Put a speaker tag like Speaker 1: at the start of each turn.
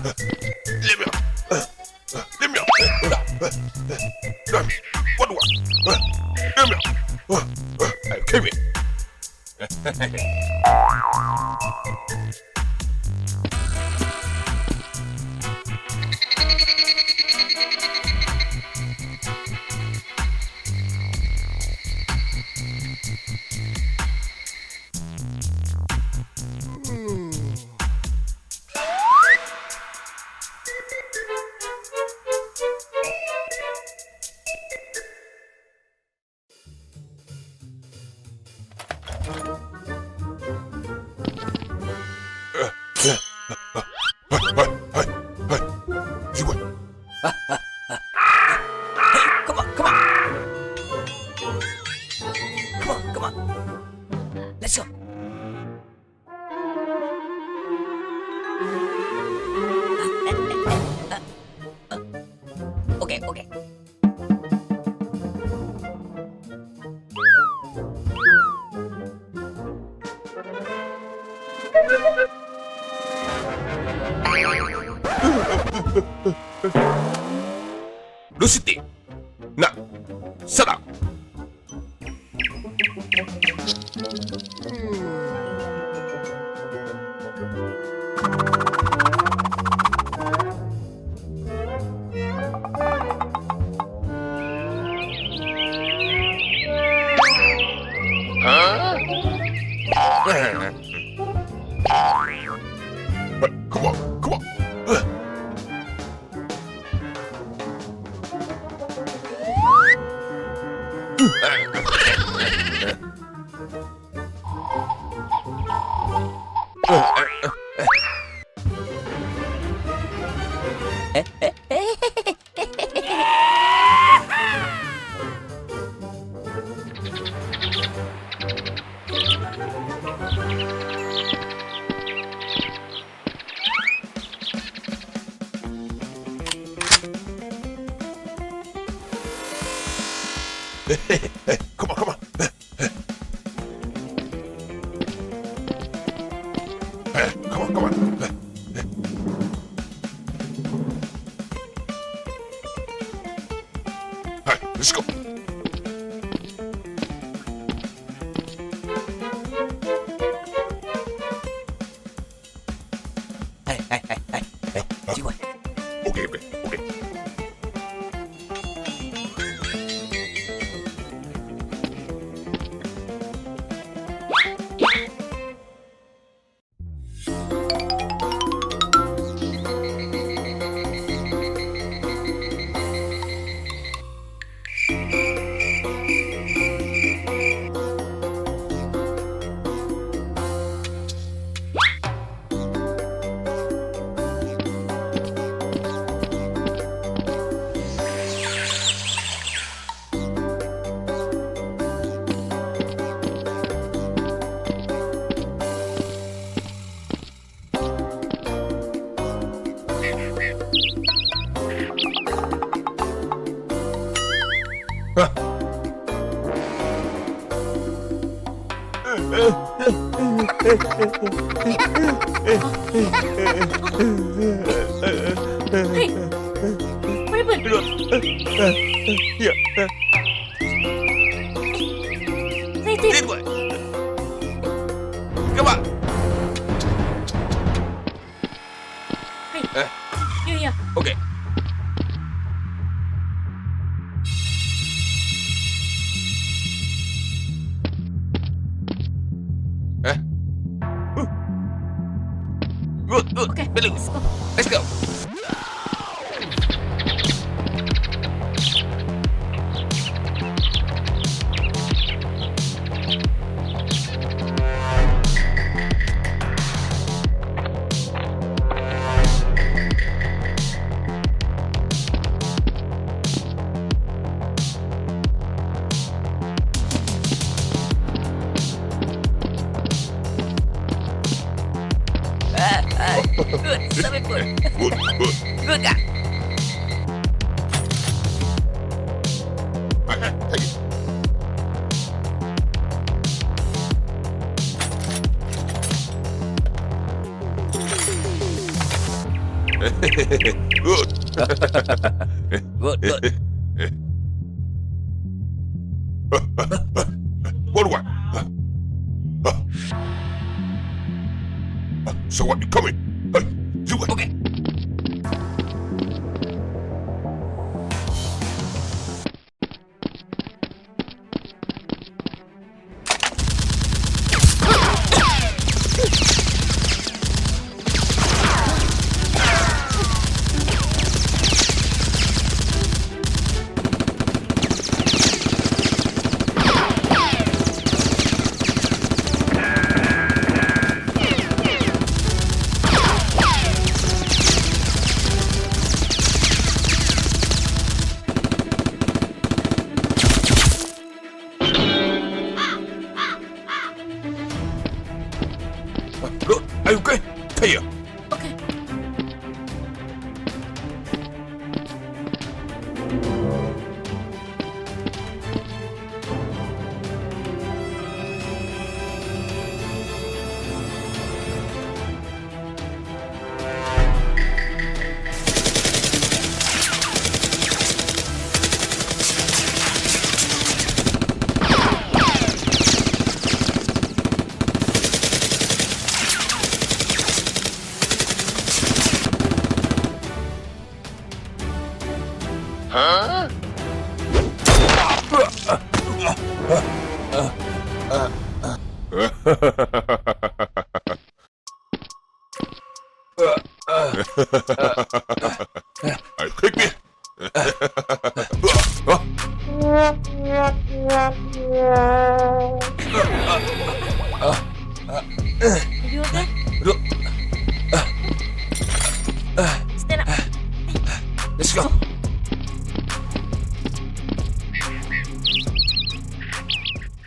Speaker 1: Let me up. Let me up. Let me. What do I? Let me up. Hey, come here. You what?
Speaker 2: Hey, come on, come on. Come on, come on. Let's go. Okay, okay.
Speaker 1: 루시티. 나. 사랑. Come on, come on. Come on, come on. Come on, come on. Let's go.
Speaker 2: Hey, you what?
Speaker 1: Okay, okay, okay.
Speaker 3: Hey, what happened?
Speaker 1: Yeah.
Speaker 3: Did
Speaker 1: what? Come on.
Speaker 3: Hey, here.
Speaker 1: Okay. Good, good.
Speaker 3: Okay,
Speaker 1: Billy,
Speaker 3: let's go.
Speaker 1: let's go.
Speaker 2: Good, 7 foot.
Speaker 1: Good, good.
Speaker 2: Good guy.
Speaker 1: Take it. Good.
Speaker 2: Good.
Speaker 1: What do I? So what? You coming? Hey, do it.
Speaker 2: Okay.
Speaker 1: Look, are you okay? Here.
Speaker 3: Okay.
Speaker 1: Huh? I pick me.
Speaker 3: Are you okay? Stand up.
Speaker 2: Let's go.